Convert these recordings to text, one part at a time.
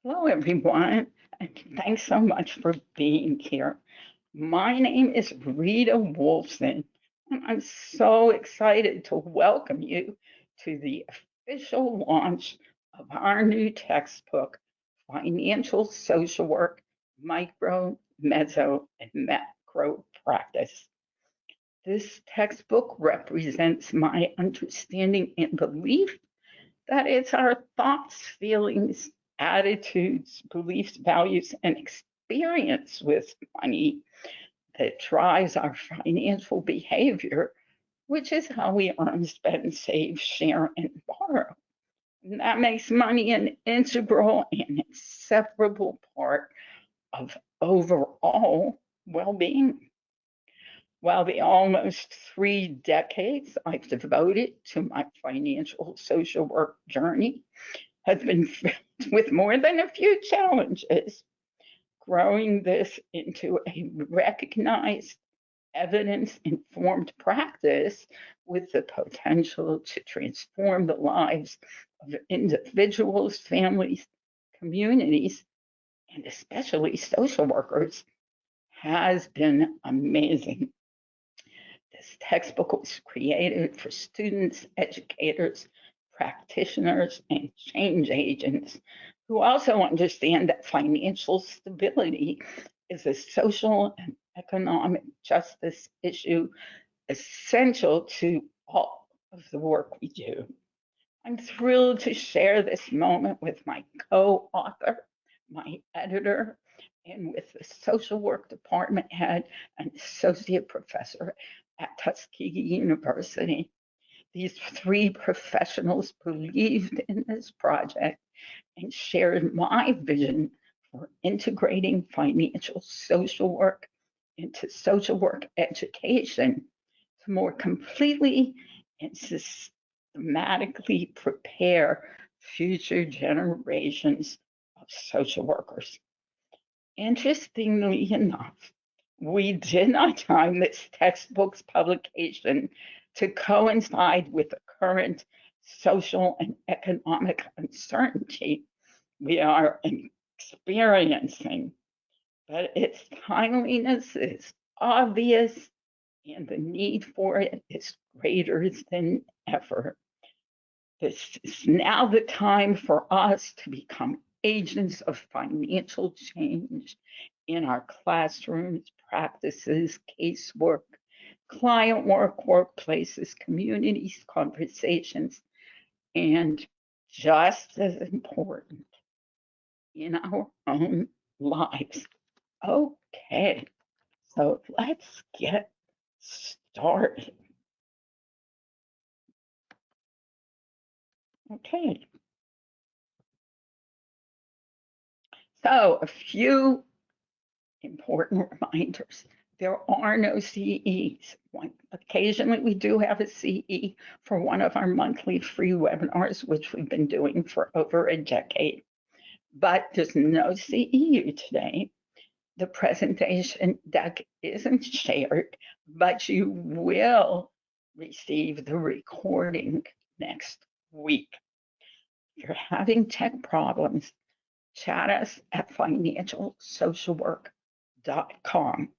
Hello, everyone, and thanks so much for being here. My name is Rita Wolfson, and I'm so excited to welcome you to the official launch of our new textbook, Financial Social Work, Micro, Mezzo, and Macro Practice. This textbook represents my understanding and belief that it's our thoughts, feelings, attitudes, beliefs, values, and experience with money that drives our financial behavior, which is how we earn, spend, save, share, and borrow. And that makes money an integral and inseparable part of overall well being. While the almost 3 decades I've devoted to my financial social work journey has been filled with more than a few challenges, growing this into a recognized, evidence informed practice with the potential to transform the lives of individuals, families, communities, and especially social workers has been amazing. This textbook was created for students, educators, practitioners, and change agents who also understand that financial stability is a social and economic justice issue essential to all of the work we do. I'm thrilled to share this moment with my co author, my editor, and with the social work department head and associate professor at Tuskegee University. These three professionals believed in this project and shared my vision for integrating financial social work into social work education to more completely and systematically prepare future generations of social workers. Interestingly enough, we did not time this textbook's publication to coincide with the current social and economic uncertainty we are experiencing, but its timeliness is obvious and the need for it is greater than ever. This is now the time for us to become agents of financial change in our classrooms, practices, casework, client work, workplaces, communities, conversations, and just as important, in our own lives. Okay, so let's get started. Okay, so a few important reminders. There are no CEs. Occasionally, we do have a CE for one of our monthly free webinars, which we've been doing for over a decade. But there's no CEU today. The presentation deck isn't shared, but you will receive the recording next week. If you're having tech problems, chat us at financialsocialwork.com,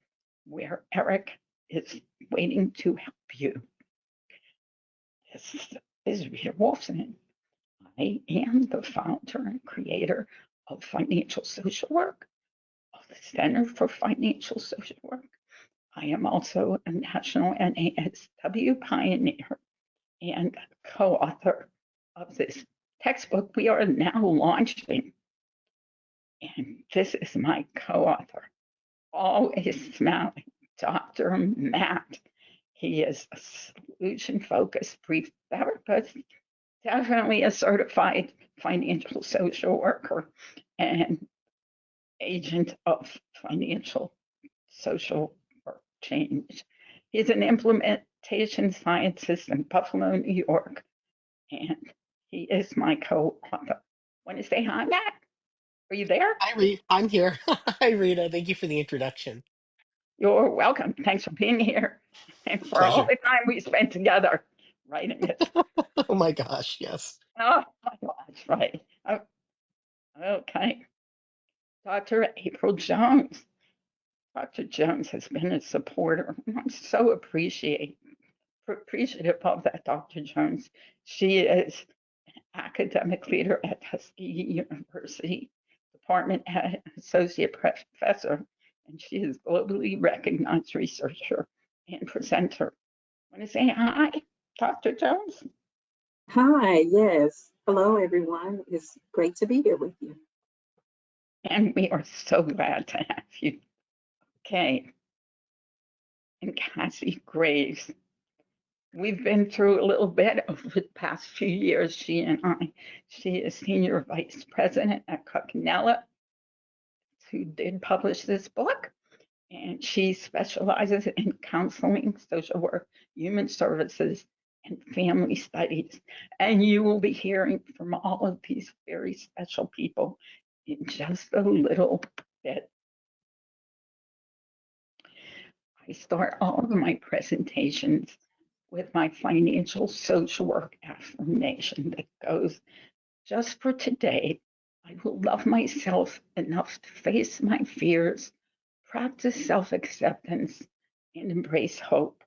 where Eric is waiting to help you. This is Rita Wolfson. I am the founder and creator of Financial Social Work, of the Center for Financial Social Work. I am also a national NASW pioneer and co-author of this textbook we are now launching. And this is my co-author, always smiling, Dr. Matt. He is a solution-focused brief therapist, definitely a certified financial social worker, and agent of financial social work change. He's an implementation scientist in Buffalo, New York, and he is my co-author. Want to say hi, Matt? Are you there? I'm here. Hi, Rita. Thank you for the introduction. You're welcome. Thanks for being here and for all Pleasure. the time we spent together writing this. Oh my gosh, yes. Oh my gosh, right. Oh, okay. Dr. April Jones. Dr. Jones has been a supporter. I'm so appreciative of that, Dr. Jones. She is academic leader at Tuskegee University, department head, associate professor, and she is globally recognized researcher and presenter. Want to say hi, Dr. Jones? Hi, yes. Hello, everyone. It's great to be here with you. And we are so glad to have you. Okay. And Cassie Graves. We've been through a little bit over the past few years, she and I. She is Senior Vice President at Coconella, who did publish this book, and she specializes in counseling, social work, human services, and family studies. And you will be hearing from all of these very special people in just a little bit. I start all of my presentations with my financial social work affirmation that goes, just for today, I will love myself enough to face my fears, practice self acceptance, and embrace hope.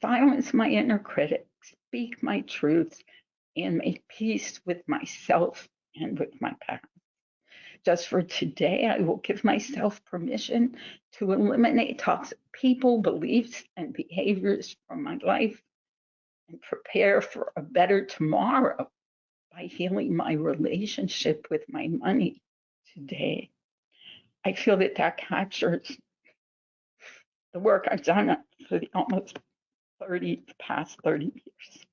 Silence my inner critic, speak my truths, and make peace with myself and with my past. Just for today, I will give myself permission to eliminate toxic people, beliefs, and behaviors from my life and prepare for a better tomorrow by healing my relationship with my money today. I feel that that captures the work I've done for the past 30 years.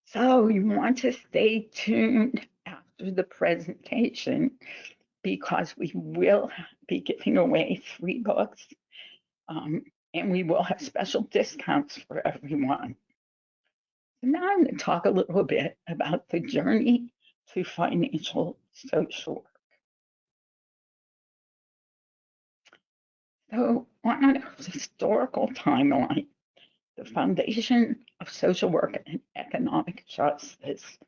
So you want to stay tuned after the presentation because we will be giving away 3 books, and we will have special discounts for everyone. So now I'm going to talk a little bit about the journey to financial social work. So on a historical timeline, the foundation of social work and economic justice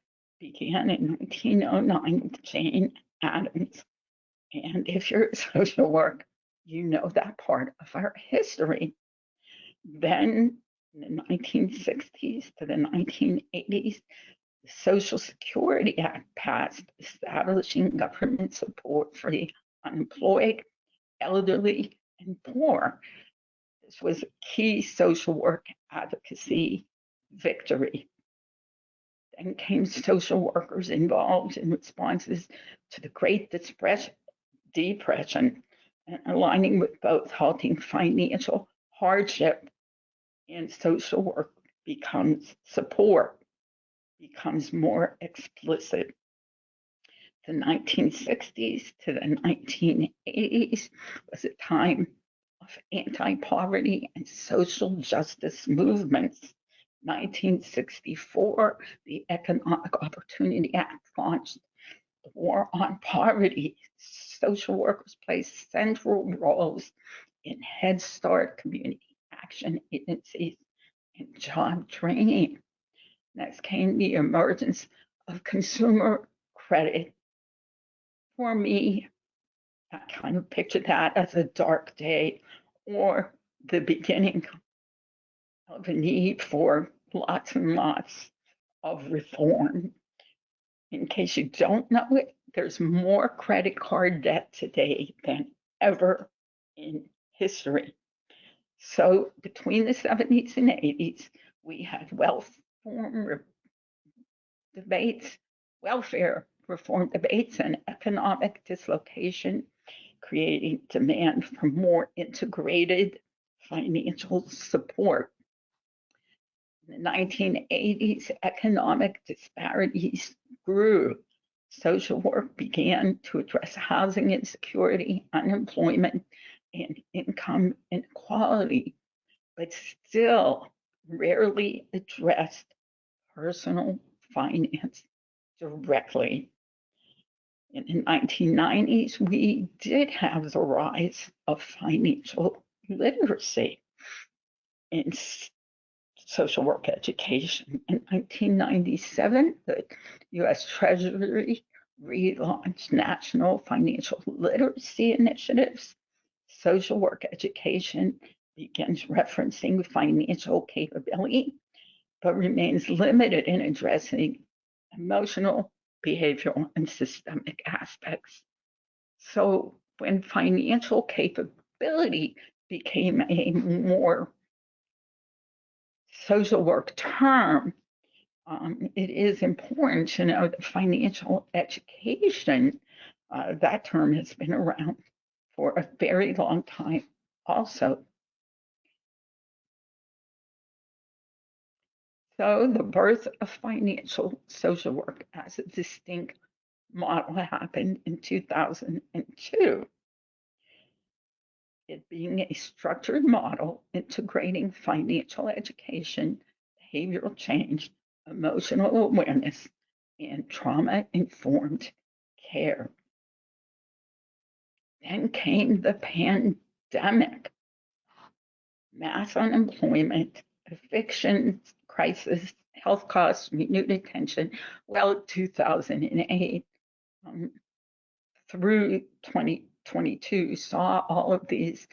began in 1909 with Jane Addams. And if you're a social work, you know that part of our history. Then in the 1960s to the 1980s, the Social Security Act passed, establishing government support for the unemployed, elderly, and poor. This was a key social work advocacy victory. Then came social workers involved in responses to the Great Depression, and aligning with both halting financial hardship and social work becomes support, becomes more explicit. The 1960s to the 1980s was a time of anti-poverty and social justice movements. 1964, the Economic Opportunity Act launched the war on poverty. Social workers played central roles in Head Start, community action agencies, and job training. Next came the emergence of consumer credit. For me, I kind of picture that as a dark day or the beginning of a need for lots and lots of reform. In case you don't know it, there's more credit card debt today than ever in history. So between the 70s and 80s, we had debates, welfare reform debates, and economic dislocation, creating demand for more integrated financial support. In the 1980s, economic disparities grew. Social work began to address housing insecurity, unemployment, and income inequality, but still rarely addressed personal finance directly. In the 1990s, we did have the rise of financial literacy in social work education. In 1997, the US Treasury relaunched national financial literacy initiatives. Social work education begins referencing financial capability, but remains limited in addressing emotional, behavioral, and systemic aspects. So when financial capability became a more social work term, it is important to know that financial education, that term has been around for a very long time also. So the birth of financial social work as a distinct model happened in 2002. It being a structured model integrating financial education, behavioral change, emotional awareness, and trauma-informed care. Then came the pandemic, mass unemployment, evictions, crisis, health costs, renewed attention. Well, 2008 through 2022 saw all of these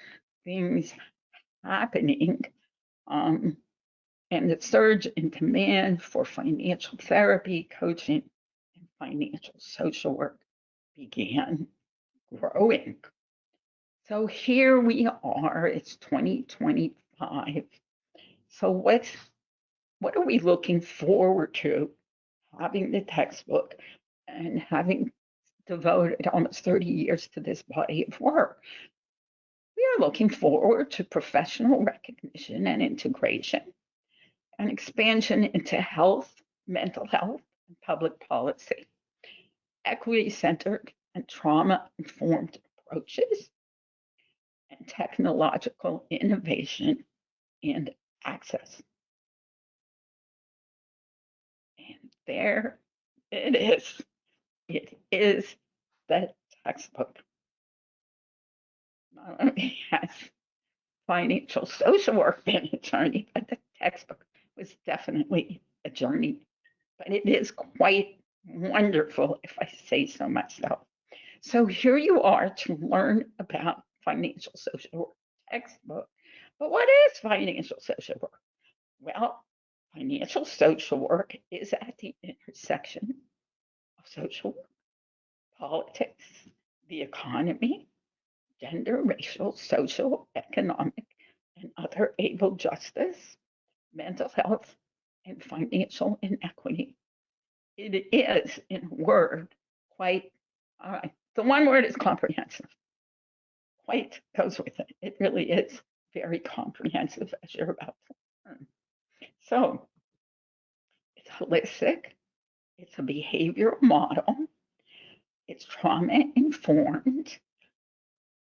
things happening, and the surge in demand for financial therapy, coaching, and financial social work began growing. So here we are, it's 2025. So what are we looking forward to having the textbook and having devoted almost 30 years to this body of work? We are looking forward to professional recognition and integration, and expansion into health, mental health, and public policy, equity-centered and trauma-informed approaches, and technological innovation and access. And there it is. It is the textbook. Not only has financial social work been a journey, but the textbook was definitely a journey. But it is quite wonderful, if I say so myself. So here you are to learn about financial social work textbook. But what is financial social work? Well, financial social work is at the intersection of social work, politics, the economy, gender, racial, social, economic, and other able justice, mental health, and financial inequity. It is, in a word, quite, the one word is comprehensive. Quite goes with it. It really is very comprehensive, as you're about to learn. So it's holistic, it's a behavioral model, it's trauma informed,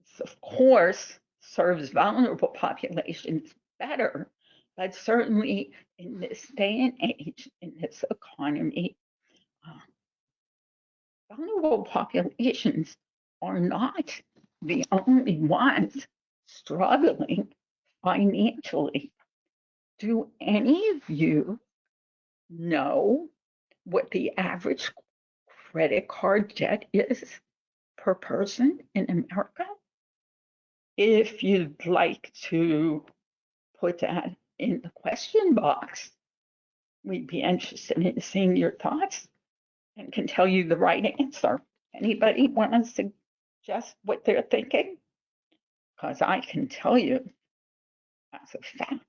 it's, of course, serves vulnerable populations better, but certainly in this day and age, in this economy, uh, vulnerable populations are not the only ones struggling financially. Do any of you know what the average credit card debt is per person in America? If you'd like to put that in the question box, we'd be interested in seeing your thoughts and can tell you the right answer. Anybody want to suggest what they're thinking? Because I can tell you as a fact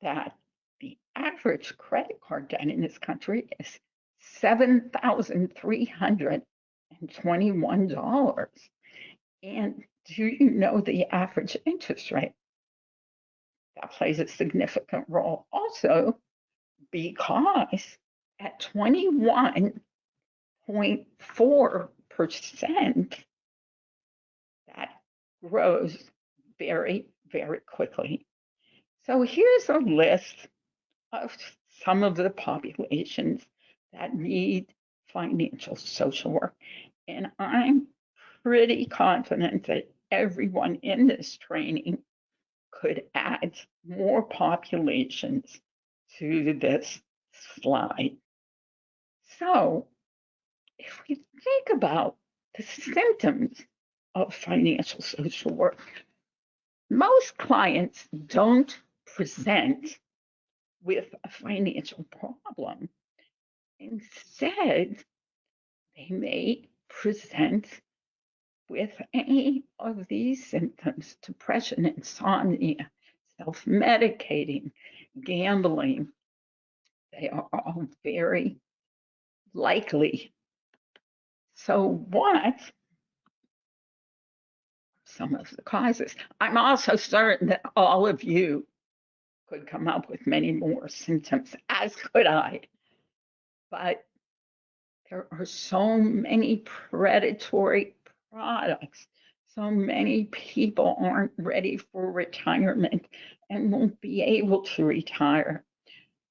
that the average credit card debt in this country is $7,321. And do you know the average interest rate? That plays a significant role also, because at 21.4%, that grows very, very quickly. So here's a list of some of the populations that need financial social work. And I'm pretty confident that everyone in this training could add more populations to this slide. So if we think about the symptoms of financial social work, most clients don't present with a financial problem. Instead, they may present with any of these symptoms: depression, insomnia, self medicating, gambling. They are all very likely. So, what some of the causes? I'm also certain that all of you could come up with many more symptoms, as could I. But there are so many predatory products. So many people aren't ready for retirement and won't be able to retire.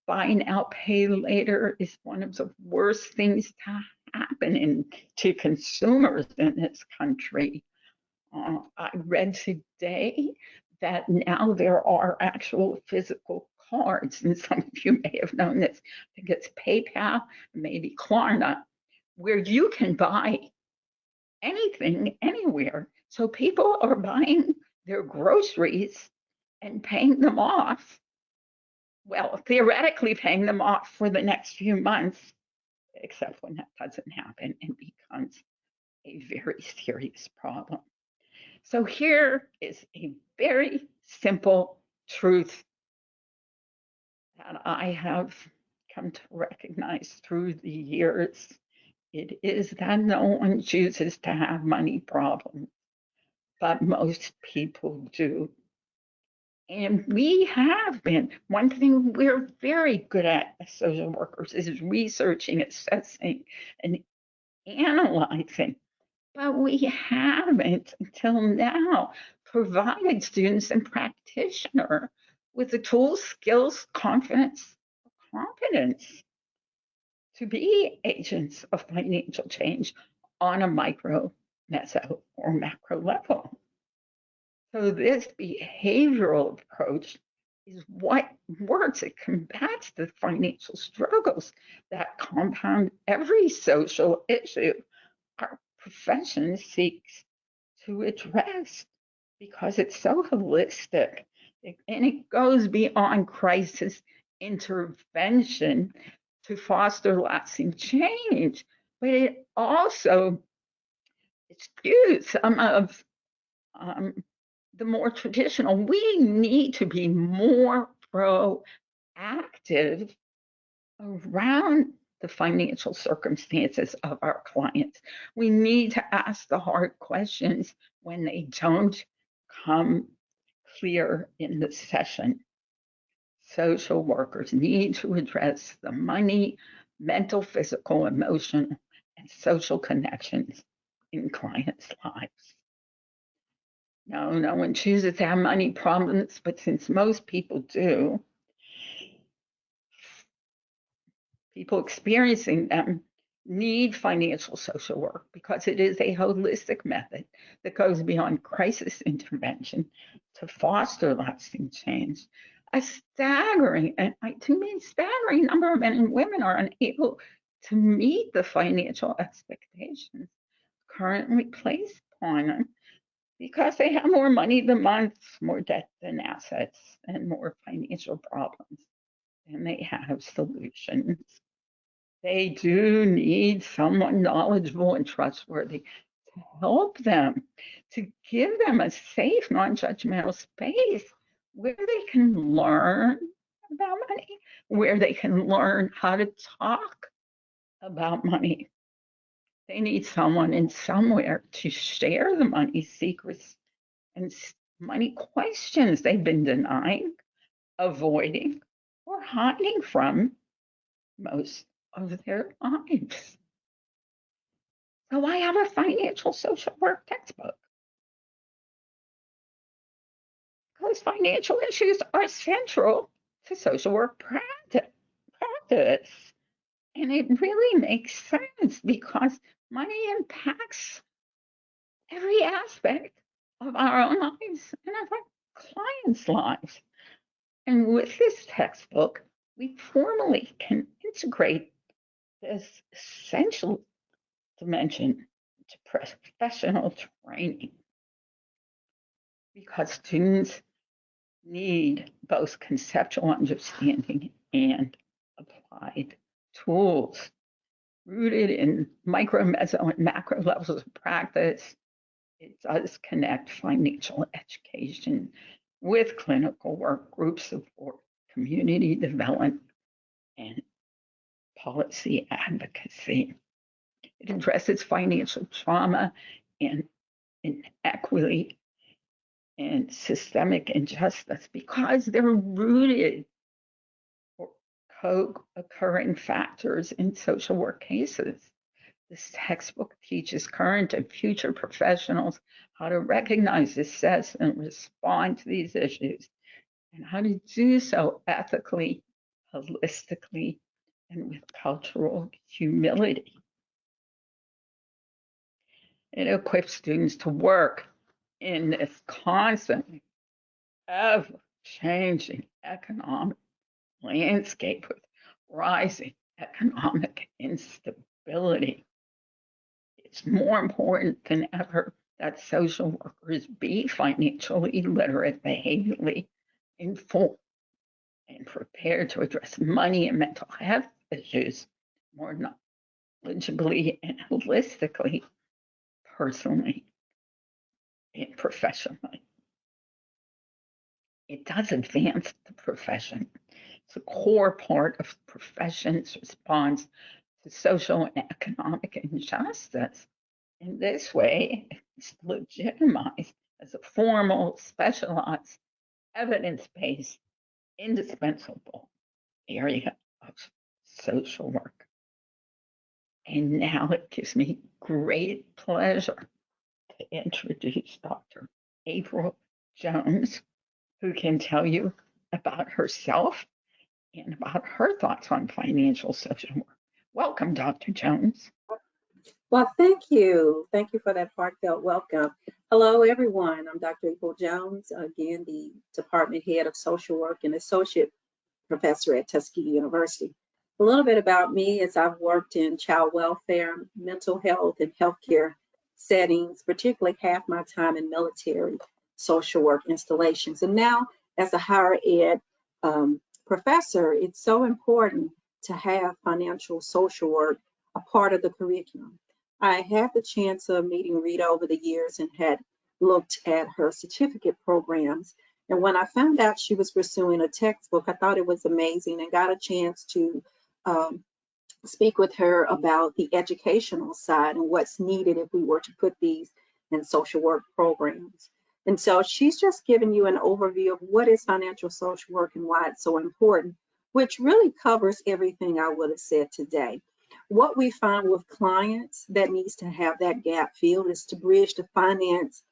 Buy now, pay later is one of the worst things to happen to consumers in this country. I read today that now there are actual physical cards, and some of you may have known this. I think it's PayPal, maybe Klarna, where you can buy anything anywhere. So people are buying their groceries and paying them off. Well, theoretically, paying them off for the next few months, except when that doesn't happen and becomes a very serious problem. So here is a very simple truth that I have come to recognize through the years. It is that no one chooses to have money problems, but most people do. And we have been, one thing we're very good at as social workers is researching, assessing, and analyzing. But we haven't until now provided students and practitioners with the tools, skills, confidence, competence to be agents of financial change on a micro, meso, or macro level. So this behavioral approach is what works. It combats the financial struggles that compound every social issue our profession seeks to address, because it's so holistic and it goes beyond crisis intervention to foster lasting change. But it also eschews some of the more traditional. We need to be more proactive around the financial circumstances of our clients. We need to ask the hard questions when they don't come clear in the session. Social workers need to address the money, mental, physical, emotional, and social connections in clients' lives. No one chooses to have money problems, but since most people do, people experiencing them need financial social work because it is a holistic method that goes beyond crisis intervention to foster lasting change. A staggering, and to me, staggering number of men and women are unable to meet the financial expectations currently placed upon them because they have more money than months, more debt than assets, and more financial problems than they have solutions. They do need someone knowledgeable and trustworthy to help them, to give them a safe, non judgmental space where they can learn about money, where they can learn how to talk about money. They need someone and somewhere to share the money secrets and money questions they've been denying, avoiding, or hiding from most of their lives. So I have a financial social work textbook because financial issues are central to social work practice. And it really makes sense because money impacts every aspect of our own lives and of our clients' lives. And with this textbook, we formally can integrate this essential dimension to professional training because students need both conceptual understanding and applied tools rooted in micro, mezzo, and macro levels of practice. It does connect financial education with clinical work, group support, community development, and policy advocacy. It addresses financial trauma and inequity and systemic injustice because they're rooted or co-occurring factors in social work cases. This textbook teaches current and future professionals how to recognize, assess, and respond to these issues, and how to do so ethically, holistically, and with cultural humility. It equips students to work in this constantly ever changing economic landscape with rising economic instability. It's more important than ever that social workers be financially literate, behaviorally informed, and prepared to address money and mental health issues more knowledgeably and holistically, personally and professionally. It does advance the profession. It's a core part of the profession's response to social and economic injustice. In this way, it's legitimized as a formal, specialized, evidence-based, indispensable area of social work. And now it gives me great pleasure to introduce Dr. April Jones, who can tell you about herself and about her thoughts on financial social work. Welcome, Dr. Jones. Well, thank you. Thank you for that heartfelt welcome. Hello, everyone. I'm Dr. April Jones, again, the Department Head of Social Work and Associate Professor at Tuskegee University. A little bit about me is I've worked in child welfare, mental health, and healthcare settings, particularly half my time in military social work installations. And now, as a higher ed professor, it's so important to have financial social work a part of the curriculum. I had the chance of meeting Rita over the years and had looked at her certificate programs. And when I found out she was pursuing a textbook, I thought it was amazing and got a chance to um, speak with her about the educational side and what's needed if we were to put these in social work programs. And so she's just giving you an overview of what is financial social work and why it's so important, which really covers everything I would have said today. What we find with clients that needs to have that gap filled is to bridge the finance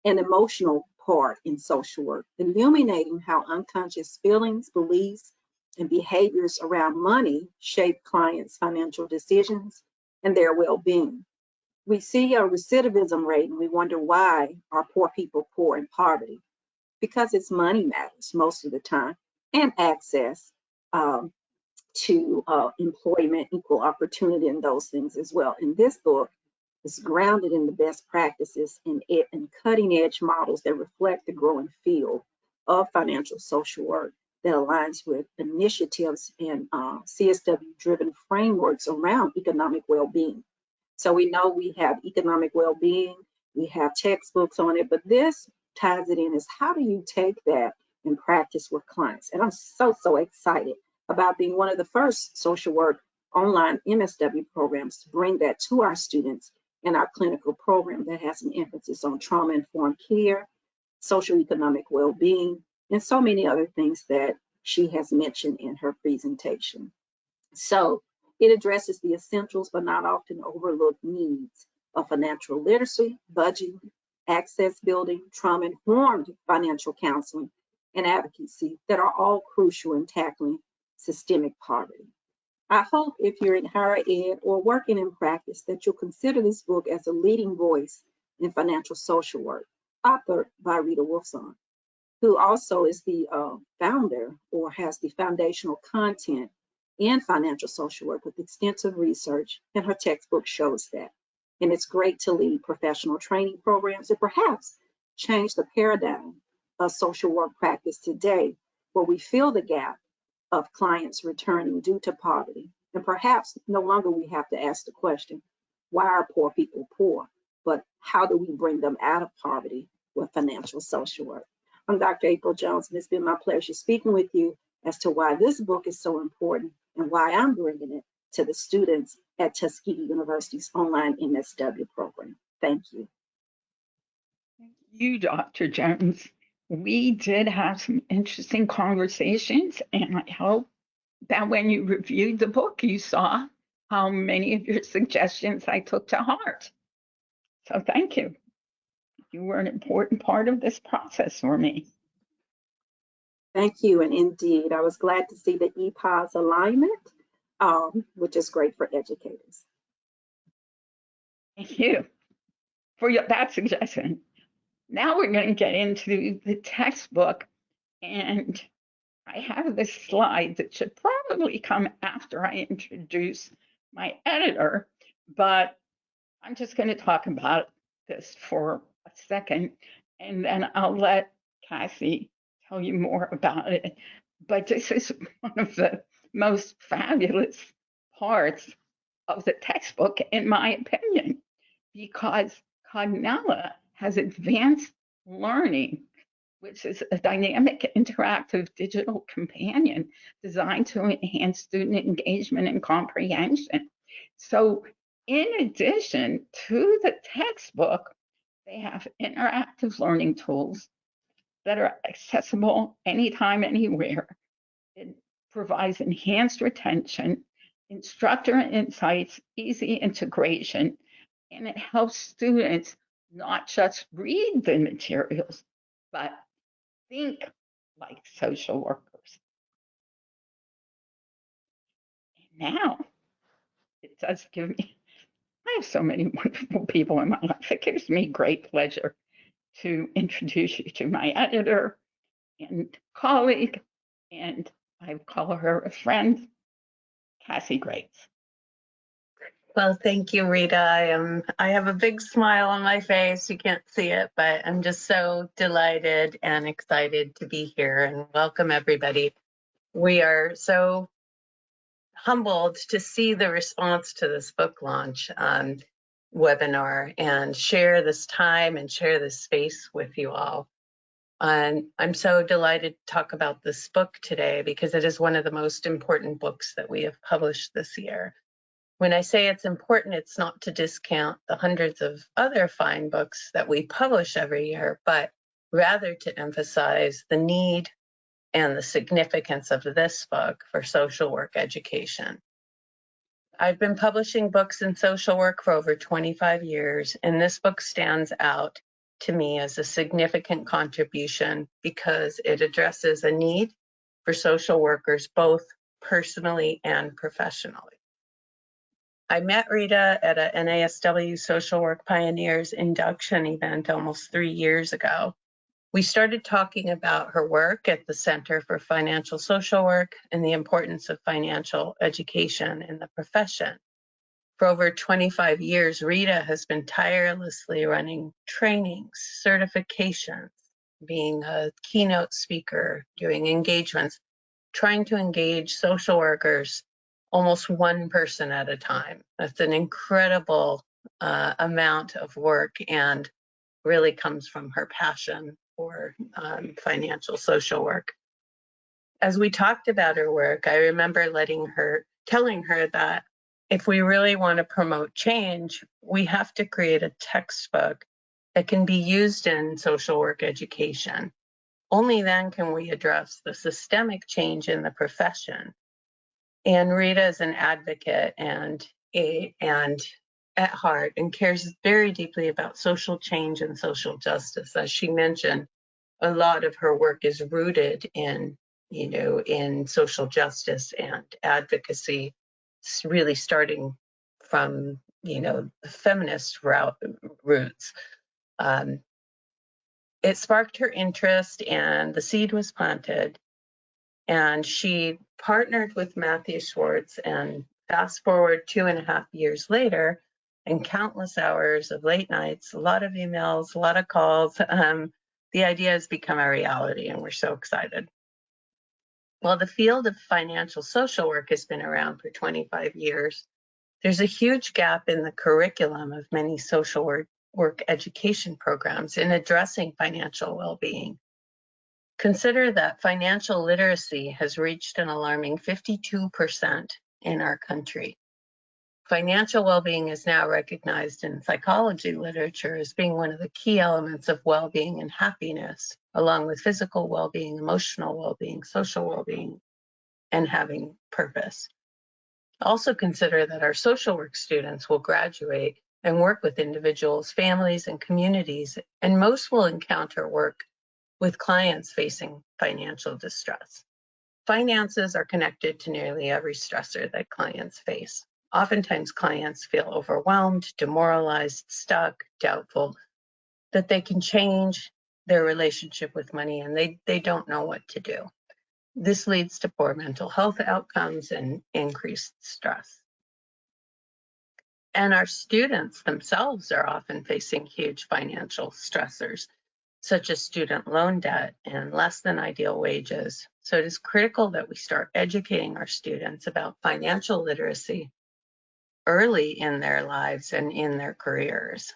and emotional part in social work, illuminating how unconscious feelings, beliefs, and behaviors around money shape clients' financial decisions and their well-being. We see a recidivism rate and we wonder why are poor people poor in poverty? Because it's money matters most of the time and access to employment, equal opportunity, and those things as well. In this book, it's grounded in the best practices and cutting edge models that reflect the growing field of financial social work that aligns with initiatives and CSW driven frameworks around economic well-being. So we know we have economic well-being, we have textbooks on it, but this ties it in is how do you take that and practice with clients? And I'm so excited about being one of the first social work online MSW programs to bring that to our students in our clinical program that has an emphasis on trauma-informed care, social economic well-being, and so many other things that she has mentioned in her presentation. So it addresses the essentials but not often overlooked needs of financial literacy, budgeting, access building, trauma-informed financial counseling, and advocacy that are all crucial in tackling systemic poverty. I hope if you're in higher ed or working in practice that you'll consider this book as a leading voice in financial social work, authored by Rita Wolfson, who also is the founder or has the foundational content in financial social work with extensive research, and her textbook shows that. And it's great to lead professional training programs and perhaps change the paradigm of social work practice today, where we fill the gap of clients returning due to poverty. And perhaps no longer we have to ask the question, why are poor people poor? But how do we bring them out of poverty with financial social work? I'm Dr. April Jones, and it's been my pleasure speaking with you as to why this book is so important and why I'm bringing it to the students at Tuskegee University's online MSW program. Thank you. Thank you, Dr. Jones. We did have some interesting conversations, and I hope that when you reviewed the book, you saw how many of your suggestions I took to heart. So thank you. You were an important part of this process for me. Thank you, and indeed, I was glad to see the EPOS alignment, which is great for educators. Thank you for that suggestion. Now we're going to get into the textbook, and I have this slide that should probably come after I introduce my editor, but I'm just going to talk about this for a second, and then I'll let Cassie tell you more about it. But this is one of the most fabulous parts of the textbook, in my opinion, because Cognella has advanced learning, which is a dynamic, interactive digital companion designed to enhance student engagement and comprehension. So, in addition to the textbook, they have interactive learning tools that are accessible anytime, anywhere. It provides enhanced retention, instructor insights, easy integration, and it helps students not just read the materials, but think like social workers. And now it does give me, I have so many wonderful people in my life. It gives me great pleasure to introduce you to my editor and colleague, and I call her a friend, Cassie Graves. Well, thank you, Rita. I have a big smile on my face. You can't see it, but I'm just so delighted and excited to be here and welcome everybody. We are so humbled to see the response to this book launch webinar and share this time and share this space with you all. And I'm so delighted to talk about this book today because it is one of the most important books that we have published this year. When I say it's important, it's not to discount the hundreds of other fine books that we publish every year, but rather to emphasize the need and the significance of this book for social work education. I've been publishing books in social work for over 25 years, and this book stands out to me as a significant contribution because it addresses a need for social workers, both personally and professionally. I met Rita at a NASW Social Work Pioneers induction event almost 3 years ago. We started talking about her work at the Center for Financial Social Work and the importance of financial education in the profession. For over 25 years, Rita has been tirelessly running trainings, certifications, being a keynote speaker, doing engagements, trying to engage social workers almost one person at a time. That's an incredible amount of work and really comes from her passion for financial social work. As we talked about her work, I remember telling her that if we really want to promote change, we have to create a textbook that can be used in social work education. Only then can we address the systemic change in the profession. And Rita is an advocate and at heart and cares very deeply about social change and social justice. As she mentioned, a lot of her work is rooted in social justice and advocacy, really starting from, the feminist roots. It sparked her interest and the seed was planted. And she partnered with Matthew Schwartz, and fast forward 2.5 years later, and countless hours of late nights, a lot of emails, a lot of calls. The idea has become a reality, and we're so excited. While the field of financial social work has been around for 25 years, there's a huge gap in the curriculum of many social work education programs in addressing financial well-being. Consider that financial literacy has reached an alarming 52% in our country. Financial well-being is now recognized in psychology literature as being one of the key elements of well-being and happiness, along with physical well-being, emotional well-being, social well-being, and having purpose. Also consider that our social work students will graduate and work with individuals, families, and communities, and most will encounter work with clients facing financial distress. Finances are connected to nearly every stressor that clients face. Oftentimes, clients feel overwhelmed, demoralized, stuck, doubtful that they can change their relationship with money, and they don't know what to do. This leads to poor mental health outcomes and increased stress. And our students themselves are often facing huge financial stressors, such as student loan debt and less than ideal wages. So it is critical that we start educating our students about financial literacy early in their lives and in their careers.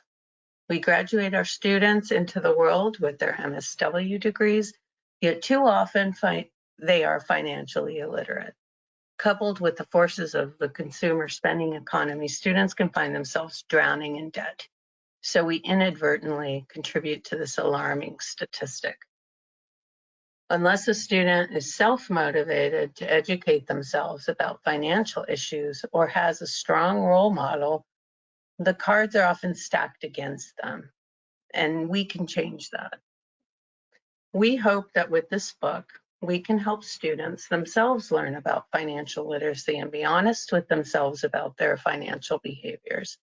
We graduate our students into the world with their MSW degrees, yet too often they are financially illiterate. Coupled with the forces of the consumer spending economy, students can find themselves drowning in debt. So we inadvertently contribute to this alarming statistic. Unless a student is self-motivated to educate themselves about financial issues or has a strong role model, the cards are often stacked against them, and we can change that. We hope that with this book, we can help students themselves learn about financial literacy and be honest with themselves about their financial behaviors.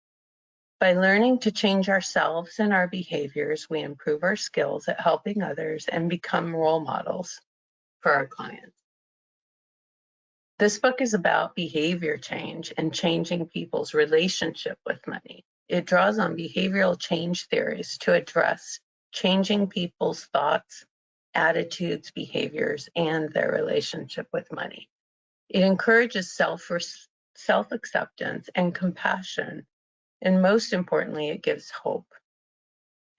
By learning to change ourselves and our behaviors, we improve our skills at helping others and become role models for our clients. This book is about behavior change and changing people's relationship with money. It draws on behavioral change theories to address changing people's thoughts, attitudes, behaviors, and their relationship with money. It encourages self-acceptance and compassion, and most importantly, it gives hope.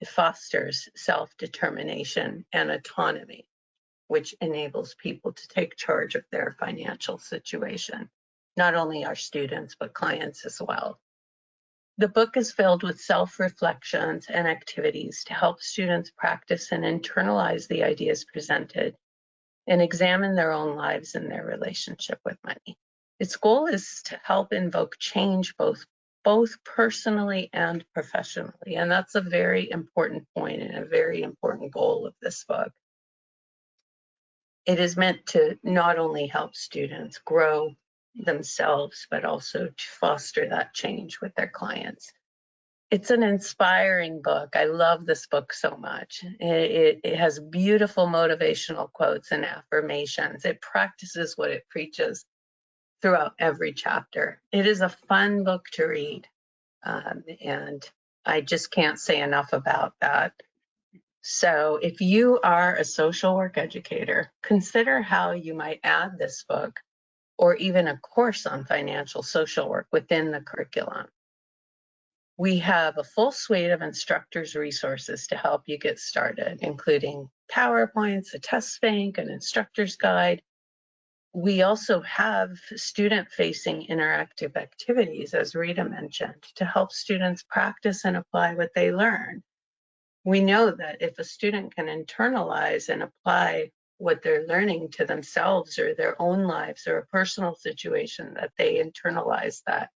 It fosters self-determination and autonomy, which enables people to take charge of their financial situation, not only our students, but clients as well. The book is filled with self-reflections and activities to help students practice and internalize the ideas presented and examine their own lives and their relationship with money. Its goal is to help invoke change both personally and professionally. And that's a very important point and a very important goal of this book. It is meant to not only help students grow themselves, but also to foster that change with their clients. It's an inspiring book. I love this book so much. It has beautiful motivational quotes and affirmations. It practices what it preaches throughout every chapter. It is a fun book to read, and I just can't say enough about that. So if you are a social work educator, consider how you might add this book or even a course on financial social work within the curriculum. We have a full suite of instructors' resources to help you get started, including PowerPoints, a test bank, an instructor's guide. We also have student-facing interactive activities, as Rita mentioned, to help students practice and apply what they learn. We know that if a student can internalize and apply what they're learning to themselves or their own lives or a personal situation, that they internalize that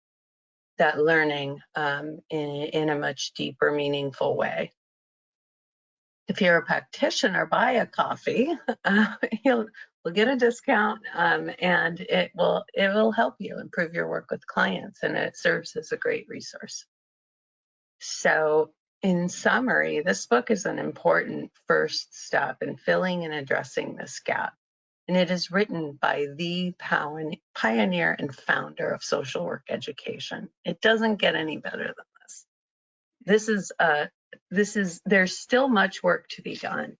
learning in a much deeper, meaningful way. If you're a practitioner, buy a coffee. You'll get a discount, and it will help you improve your work with clients, and it serves as a great resource. So, in summary, this book is an important first step in filling and addressing this gap. And it is written by the pioneer and founder of social work education. It doesn't get any better than there's still much work to be done,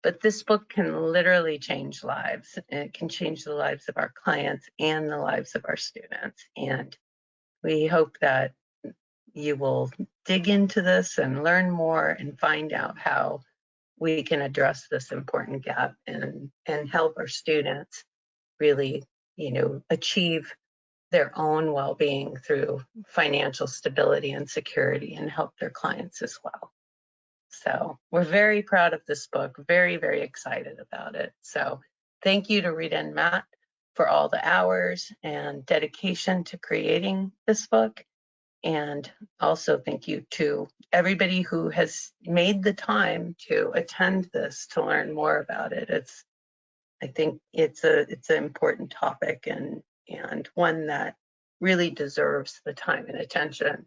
but this book can literally change lives. It can change the lives of our clients and the lives of our students. And we hope that you will dig into this and learn more and find out how we can address this important gap and help our students really, achieve their own well-being through financial stability and security, and help their clients as well. So we're very proud of this book, very, very excited about it. So thank you to Rita and Matt for all the hours and dedication to creating this book. And also thank you to everybody who has made the time to attend this to learn more about it. I think it's an important topic, and one that really deserves the time and attention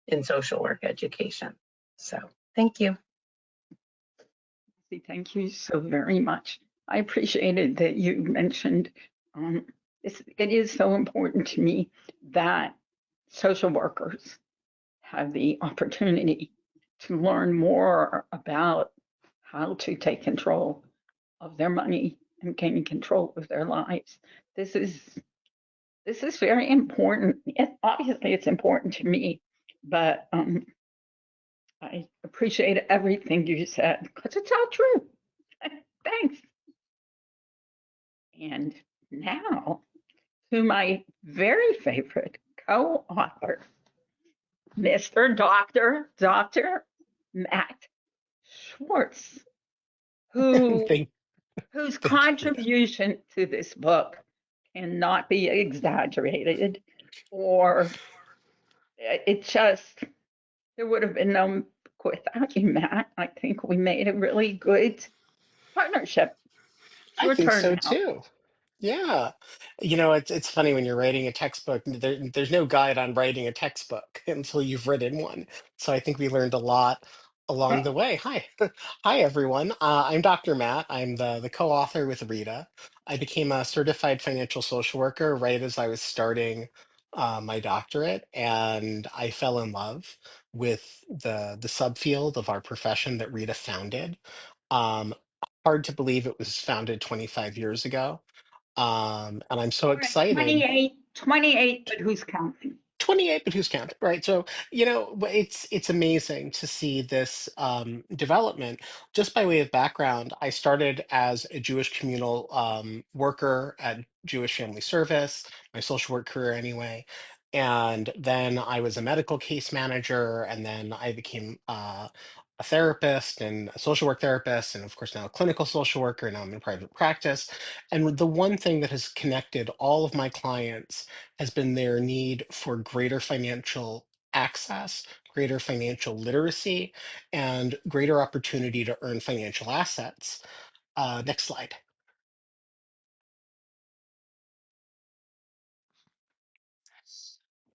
in social work education. So thank you. Thank you so very much. I appreciated that you mentioned it is so important to me that social workers have the opportunity to learn more about how to take control of their money and gain control of their lives. This is very important. Obviously, it's important to me, but I appreciate everything you said because it's all true. Thanks. And now to my very favorite co-author, Mr. Dr. Matt Schwartz, who Thank, whose thank you, Rita. contribution to this book cannot be exaggerated, or it just, there would have been no book without you, Matt. I think we made a really good partnership. It's I your think turn so now. too. Yeah. It's funny when you're writing a textbook, there's no guide on writing a textbook until you've written one. So I think we learned a lot along the way. Hi. Hi, everyone. I'm Dr. Matt. I'm the co-author with Rita. I became a certified financial social worker right as I was starting my doctorate, and I fell in love with the subfield of our profession that Rita founded. Um, Hard to believe it was founded 25 years ago. And I'm so All right, excited. 28, but who's counting? 28, but who's counting, right? So, it's amazing to see this development. Just by way of background, I started as a Jewish communal worker at Jewish Family Service, my social work career anyway. And then I was a medical case manager, and then I became a therapist and a social work therapist, and of course now a clinical social worker. Now I'm in private practice. And the one thing that has connected all of my clients has been their need for greater financial access, greater financial literacy, and greater opportunity to earn financial assets. Next slide.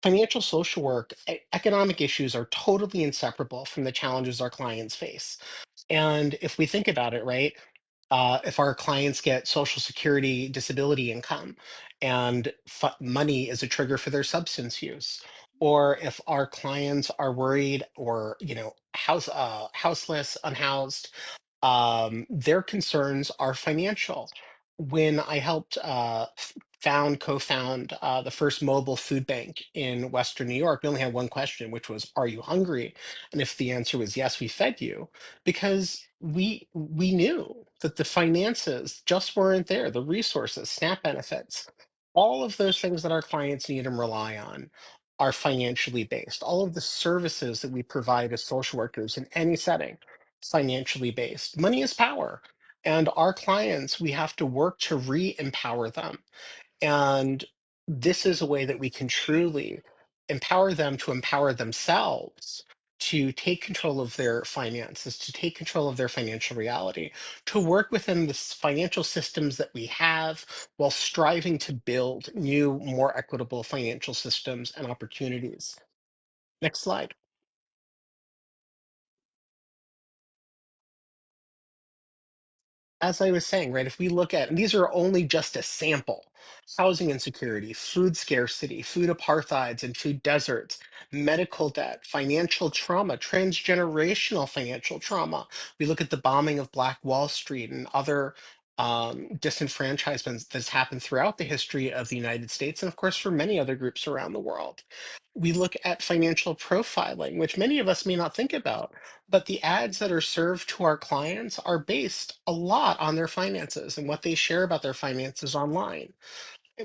Financial social work, economic issues are totally inseparable from the challenges our clients face. And if we think about it, right, if our clients get Social Security disability income and money is a trigger for their substance use, or if our clients are worried or houseless, unhoused, their concerns are financial. When I helped co-found the first mobile food bank in Western New York, we only had one question, which was, "Are you hungry?" And if the answer was yes, we fed you, because we knew that the finances just weren't there, the resources, SNAP benefits, all of those things that our clients need and rely on are financially based. All of the services that we provide as social workers in any setting, financially based. Money is power. And our clients, we have to work to re-empower them. And this is a way that we can truly empower them to empower themselves, to take control of their finances, to take control of their financial reality, to work within the financial systems that we have while striving to build new, more equitable financial systems and opportunities. Next slide. as I was saying, right, if we look at, and these are only just a sample, housing insecurity, food scarcity, food apartheids and food deserts, medical debt, financial trauma, transgenerational financial trauma. We look at the bombing of Black Wall Street and other disenfranchisements that's happened throughout the history of the United States, and of course for many other groups around the world. We look at financial profiling, which many of us may not think about, but the ads that are served to our clients are based a lot on their finances and what they share about their finances online,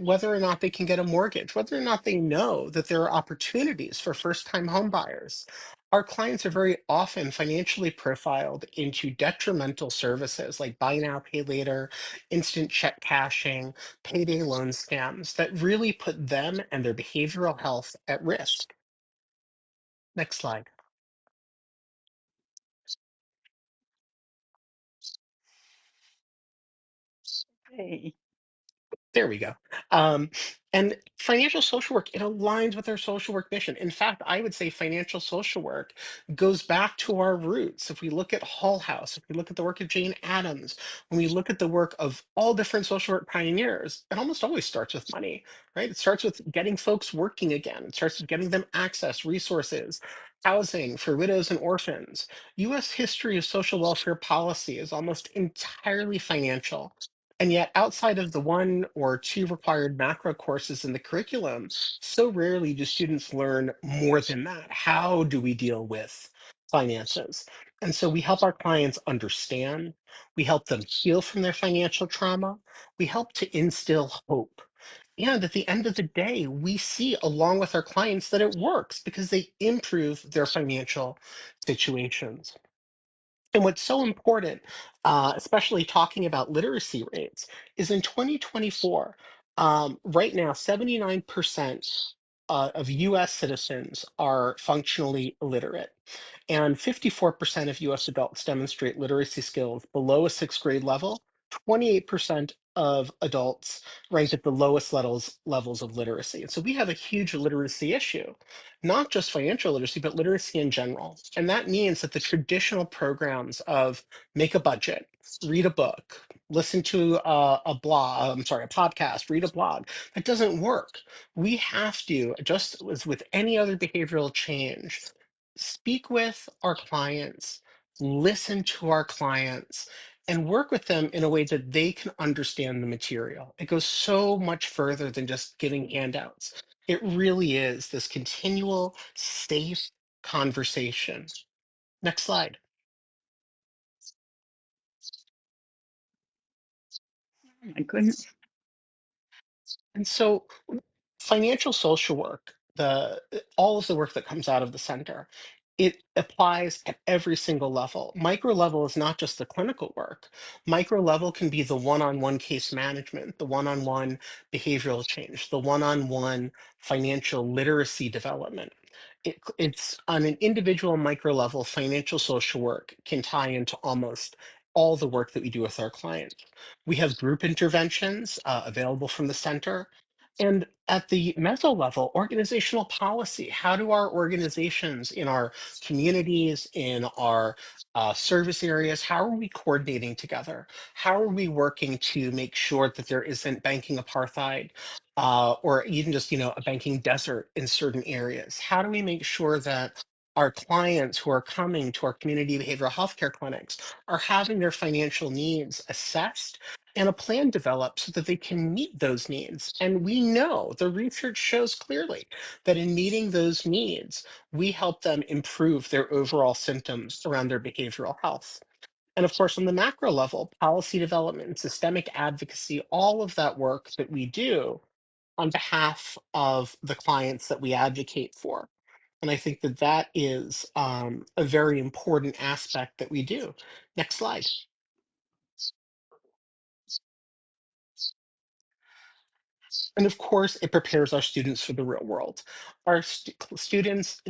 whether or not they can get a mortgage, whether or not they know that there are opportunities for first-time home buyers. Our clients are very often financially profiled into detrimental services like buy now, pay later, instant check cashing, payday loan scams that really put them and their behavioral health at risk. Next slide. Hey, There we go. Um, and financial social work, it aligns with our social work mission. In fact, I would say financial social work goes back to our roots. If we look at Hull House, if we look at the work of Jane Addams, when we look at the work of all different social work pioneers, it almost always starts with money, right? It starts with getting folks working again. It starts with getting them access, resources, housing for widows and orphans. US history of social welfare policy is almost entirely financial. And yet, outside of the one or two required macro courses in the curriculum, so rarely do students learn more than that. How do we deal with finances? And so we help our clients understand, we help them heal from their financial trauma, we help to instill hope. And at the end of the day, we see along with our clients that it works because they improve their financial situations. And what's so important, especially talking about literacy rates, is in 2024, right now, 79% of US citizens are functionally illiterate, and 54% of US adults demonstrate literacy skills below a sixth grade level. 28% of adults ranked at the lowest levels of literacy. And so we have a huge literacy issue, not just financial literacy, but literacy in general. And that means that the traditional programs of make a budget, read a book, listen to a blog, I'm sorry, a podcast, read a blog, that doesn't work. We have to, just as with any other behavioral change, speak with our clients, listen to our clients, and work with them in a way that they can understand the material. It goes so much further than just giving handouts. It really is this continual, safe conversation. Next slide. oh my goodness. And so financial social work, the all of the work that comes out of the center, it applies at every single level. Micro level is not just the clinical work. Micro level can be the one-on-one case management, the one-on-one behavioral change, the one-on-one financial literacy development. It's on an individual micro level, financial social work can tie into almost all the work that we do with our clients. We have group interventions available from the center. And at the Mezzo level, organizational policy. How do our organizations in our communities, in our service areas, how are we coordinating together? How are we working to make sure that there isn't banking apartheid or even just, a banking desert in certain areas? How do we make sure that our clients who are coming to our community behavioral healthcare clinics are having their financial needs assessed and a plan developed so that they can meet those needs? And we know the research shows clearly that in meeting those needs, we help them improve their overall symptoms around their behavioral health. And of course, on the macro level, policy development, systemic advocacy, all of that work that we do on behalf of the clients that we advocate for. And I think that that is a very important aspect that we do. Next slide. And of course, it prepares our students for the real world. Our students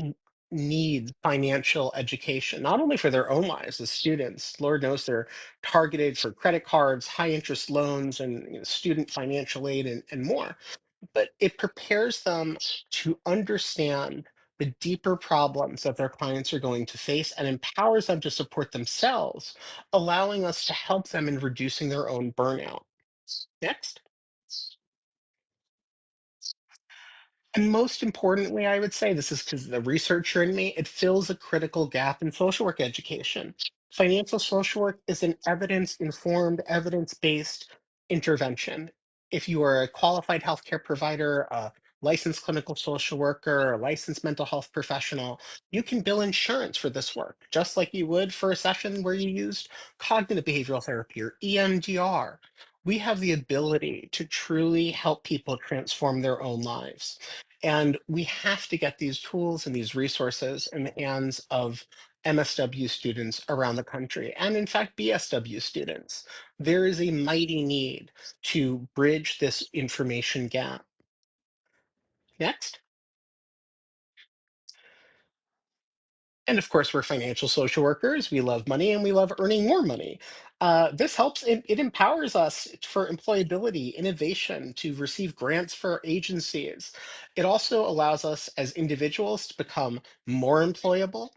need financial education, not only for their own lives as students. Lord knows they're targeted for credit cards, high interest loans, and student financial aid and more. But it prepares them to understand the deeper problems that their clients are going to face and empowers them to support themselves, allowing us to help them in reducing their own burnout. Next. And most importantly, I would say, this is because the researcher in me, it fills a critical gap in social work education. Financial social work is an evidence-informed, evidence-based intervention. If you are a qualified healthcare provider, a licensed clinical social worker, a licensed mental health professional, you can bill insurance for this work, just like you would for a session where you used cognitive behavioral therapy or EMDR. We have the ability to truly help people transform their own lives. And we have to get these tools and these resources in the hands of MSW students around the country, and in fact, BSW students. There is a mighty need to bridge this information gap. Next. And of course, we're financial social workers. We love money and we love earning more money. This helps, it empowers us for employability, innovation, to receive grants for agencies. It also allows us as individuals to become more employable.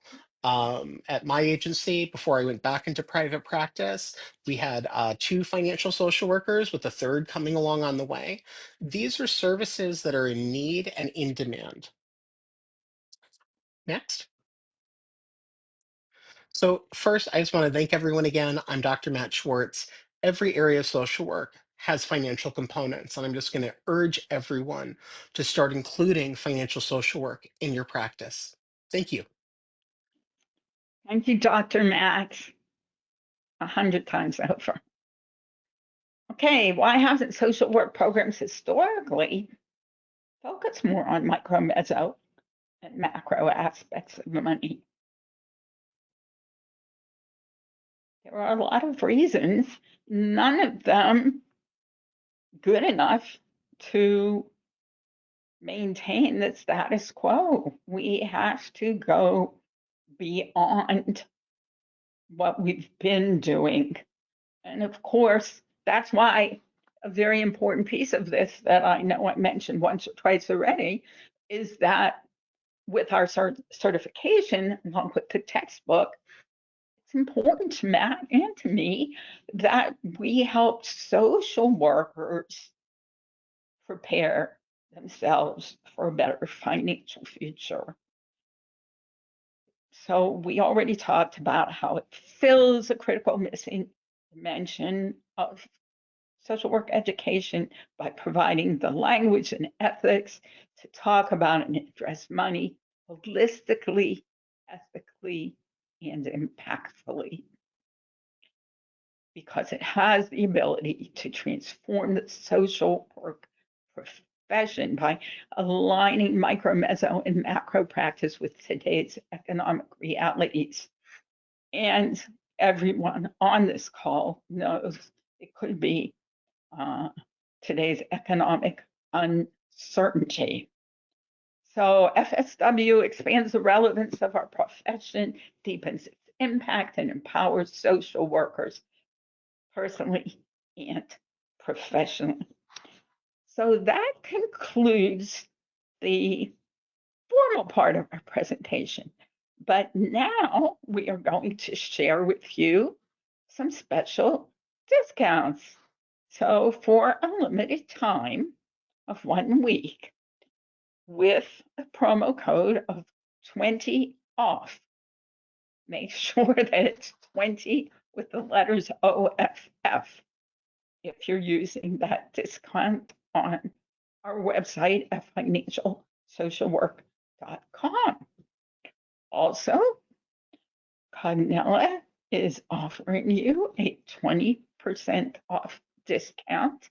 At my agency, before I went back into private practice, we had 2 financial social workers with a third coming along on the way. These are services that are in need and in demand. Next. So first, I just want to thank everyone again. I'm Dr. Matt Schwartz. Every area of social work has financial components, and I'm just going to urge everyone to start including financial social work in your practice. Thank you. Thank you, Dr. Max, 100 times over. Okay, why hasn't social work programs historically focused more on micro, mezzo, and macro aspects of money? There are a lot of reasons, none of them good enough to maintain the status quo. We have to go beyond what we've been doing. And of course, that's why a very important piece of this that I know I mentioned once or twice already is that with our certification, along with the textbook, it's important to Matt and to me that we help social workers prepare themselves for a better financial future. So we already talked about how it fills a critical missing dimension of social work education by providing the language and ethics to talk about and address money holistically, ethically, and impactfully, because it has the ability to transform the social work profession by aligning micro, mezzo, and macro practice with today's economic realities. And everyone on this call knows it could be today's economic uncertainty. So FSW expands the relevance of our profession, deepens its impact, and empowers social workers personally and professionally. So that concludes the formal part of our presentation. But now we are going to share with you some special discounts. So for a limited time of 1 week, with a promo code of 20 off, make sure that it's 20 with the letters OFF if you're using that discount on our website at financialsocialwork.com. Also, Cognella is offering you a 20% off discount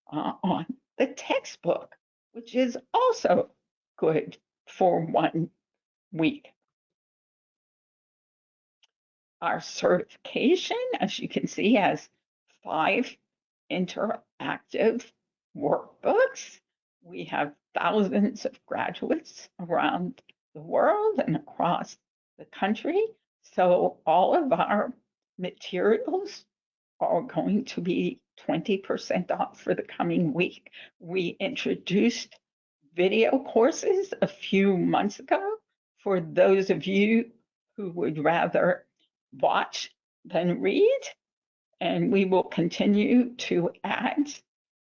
on the textbook, which is also good for 1 week. Our certification, as you can see, has 5 interactive workbooks. We have thousands of graduates around the world and across the country. So all of our materials are going to be 20% off for the coming week. We introduced video courses a few months ago, for those of you who would rather watch than read, and we will continue to add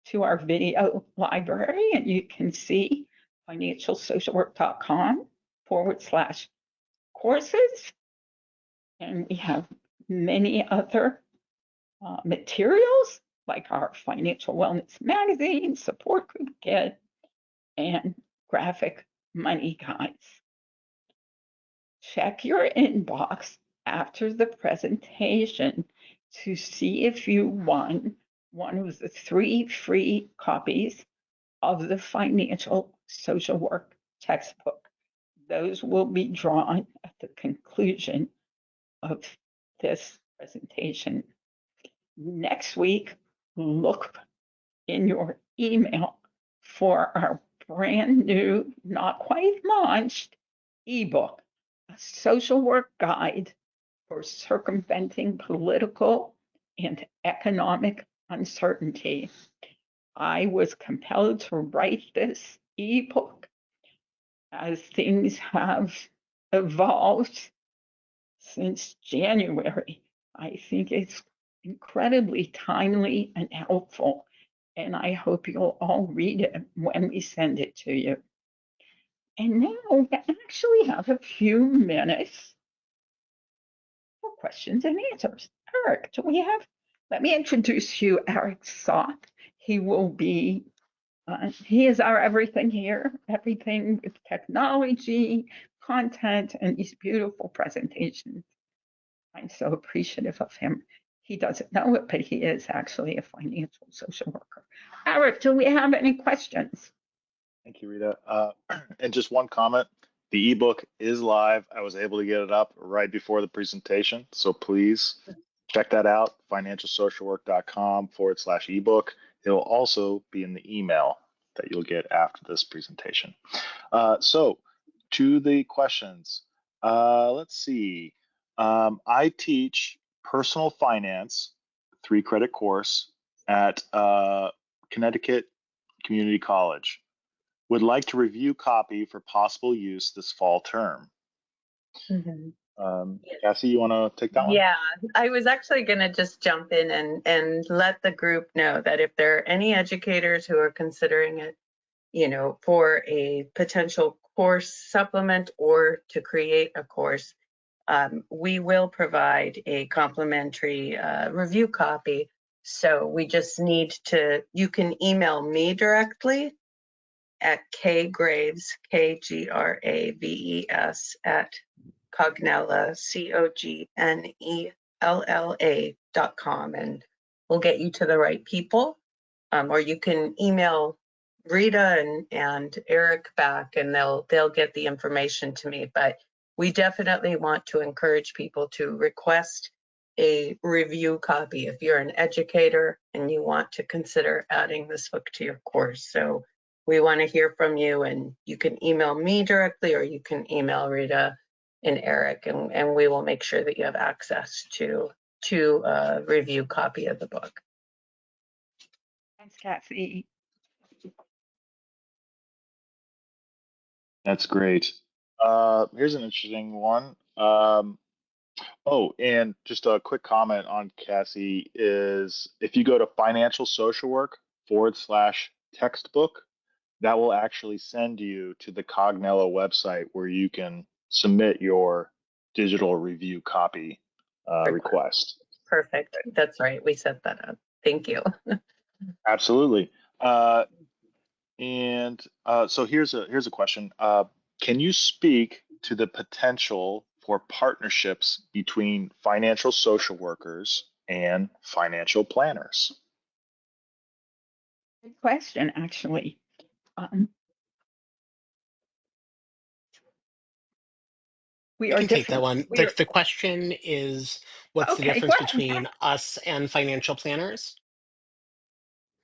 to our video library, and you can see financialsocialwork.com/courses. And we have many other materials like our financial wellness magazine, support group kit, and graphic money guides. Check your inbox after the presentation to see if you won one of the 3 free copies of the Financial Social Work textbook. Those will be drawn at the conclusion of this presentation. Next week, look in your email for our brand new, not quite launched, ebook, a social work guide for circumventing political and economic uncertainty. I was compelled to write this ebook as things have evolved since January. I think it's incredibly timely and helpful, and I hope you'll all read it when we send it to you. And now we actually have a few minutes for questions and answers. Eric, do we have? Let me introduce you, Eric Soth. He will be, he is our everything here, everything with technology, content, and these beautiful presentations. I'm so appreciative of him. He doesn't know it, but he is actually a financial social worker. Eric, do we have any questions? Thank you, Rita. And just one comment, the ebook is live. I was able to get it up right before the presentation. So please check that out, financialsocialwork.com/ebook. It'll also be in the email that you'll get after this presentation. So to the questions, let's see. I teach personal finance, 3-credit course at Connecticut Community College. Would like to review copy for possible use this fall term. Mhm. Cassie, you want to take that one? Yeah, I was actually going to just jump in and let the group know that if there are any educators who are considering it, for a potential course supplement or to create a course, we will provide a complimentary review copy. So we just need you can email me directly at kgraves, KGRAVES, at Cognella, COGNELLA.com, and we'll get you to the right people. Or you can email Rita and Eric back, and they'll get the information to me. But we definitely want to encourage people to request a review copy if you're an educator and you want to consider adding this book to your course. So we want to hear from you, and you can email me directly, or you can email Rita and Eric, and we will make sure that you have access to a review copy of the book. Thanks, Cassie. That's great. Here's an interesting one. And just a quick comment on Cassie is if you go to financial social work/textbook, that will actually send you to the Cognella website where you can submit your digital review copy request. Perfect. That's right. We set that up. Thank you. Absolutely. So here's a question. Can you speak to the potential for partnerships between financial social workers and financial planners? Good question, actually. We I are can take that different. one. The question is, what's the Okay, difference go ahead. between us and financial planners?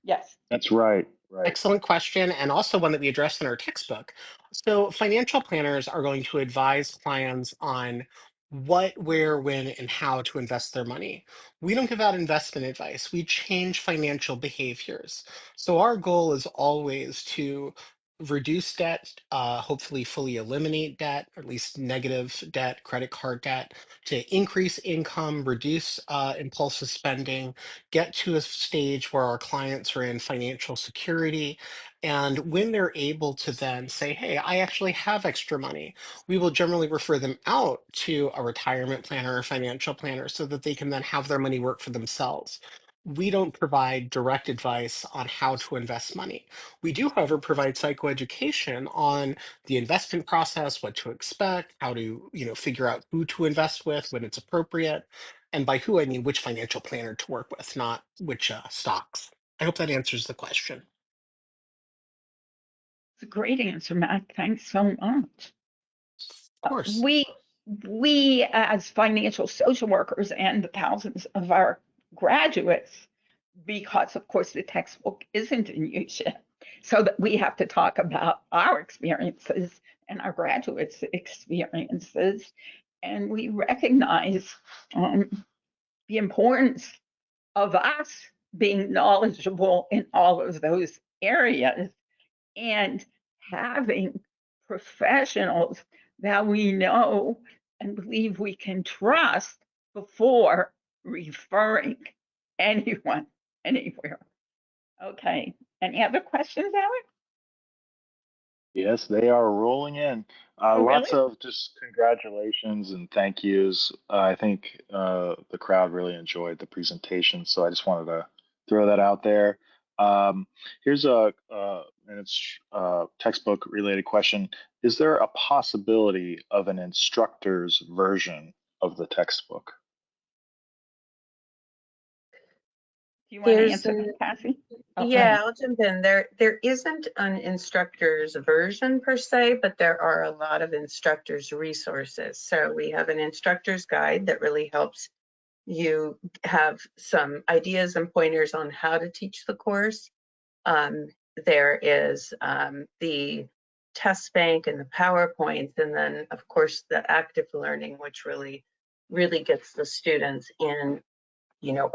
Yes. That's right. Right. Excellent question, and also one that we addressed in our textbook. So financial planners are going to advise clients on what, where, when, and how to invest their money. We don't give out investment advice. We change financial behaviors. So our goal is always to reduce debt, hopefully fully eliminate debt, or at least negative debt, credit card debt, to increase income, reduce impulsive spending, get to a stage where our clients are in financial security. And when they're able to then say, hey, I actually have extra money, we will generally refer them out to a retirement planner or financial planner so that they can then have their money work for themselves. We don't provide direct advice on how to invest money. We do, however, provide psychoeducation on the investment process, what to expect, how to, figure out who to invest with when it's appropriate. And by who, I mean which financial planner to work with, not which stocks. I hope that answers the question. It's a great answer, Matt. Thanks so much. Of course. We as financial social workers and the thousands of our graduates, because of course the textbook isn't in use yet, so that we have to talk about our experiences and our graduates' experiences, and we recognize the importance of us being knowledgeable in all of those areas and having professionals that we know and believe we can trust before referring anyone anywhere. Okay. Any other questions, Alex? Yes, they are rolling in. Oh, really? Lots of just congratulations and thank yous. I think the crowd really enjoyed the presentation, so I just wanted to throw that out there. Here's and it's textbook related question. Is there a possibility of an instructor's version of the textbook? Do you want to There's answer that, Cassie? Oh, go Yeah, ahead. I'll jump in. There isn't an instructor's version per se, but there are a lot of instructor's resources. So we have an instructor's guide that really helps you have some ideas and pointers on how to teach the course. There is the test bank and the PowerPoints, and then of course the active learning, which really gets the students in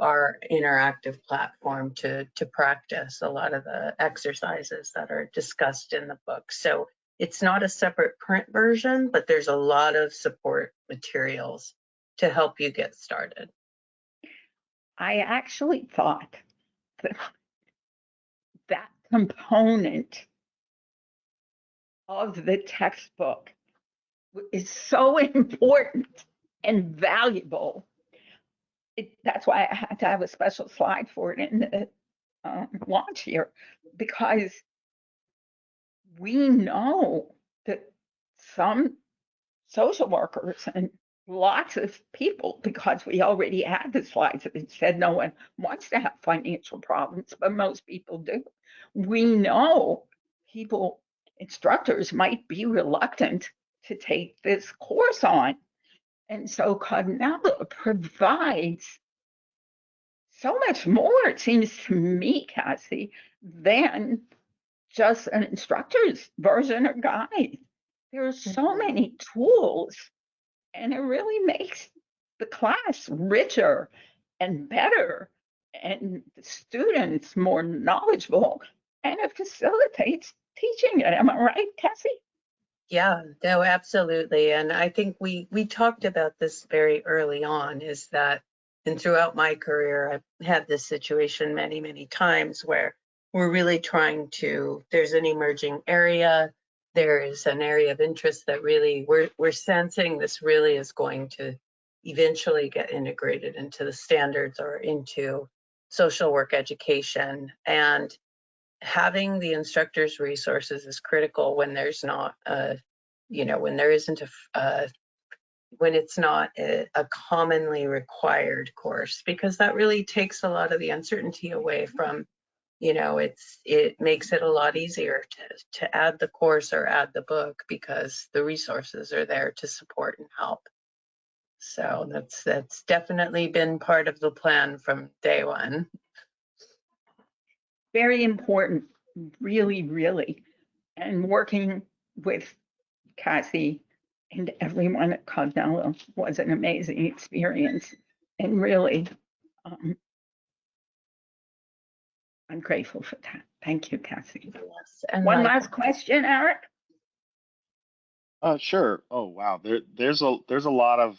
our interactive platform to practice a lot of the exercises that are discussed in the book. So it's not a separate print version, but there's a lot of support materials to help you get started. I actually thought that that component of the textbook is so important and valuable. That's why I had to have a special slide for it in the launch here, because we know that some social workers and lots of people, because we already had the slides that said no one wants to have financial problems, but most people do. We know instructors might be reluctant to take this course on. And so Carnella provides so much more, it seems to me, Cassie, than just an instructor's version or guide. There are so many tools, and it really makes the class richer and better, and the students more knowledgeable, and it facilitates teaching it. Am I right, Cassie? Yeah, no, absolutely. And I think we talked about this very early on, is that, and throughout my career, I've had this situation many, many times where we're really trying to, there's an emerging area, there is an area of interest that really we're sensing this really is going to eventually get integrated into the standards or into social work education. And having the instructor's resources is critical when there's not when there isn't when it's not a commonly required course, because that really takes a lot of the uncertainty away from, it makes it a lot easier to add the course or add the book because the resources are there to support and help. So that's definitely been part of the plan from day one. Very important, really, really. And working with Cassie and everyone at Cognella was an amazing experience. And really, um, I'm grateful for that. Thank you, Cassie. Yes, and One like, last question, Eric. Sure. Oh, wow. There's a lot of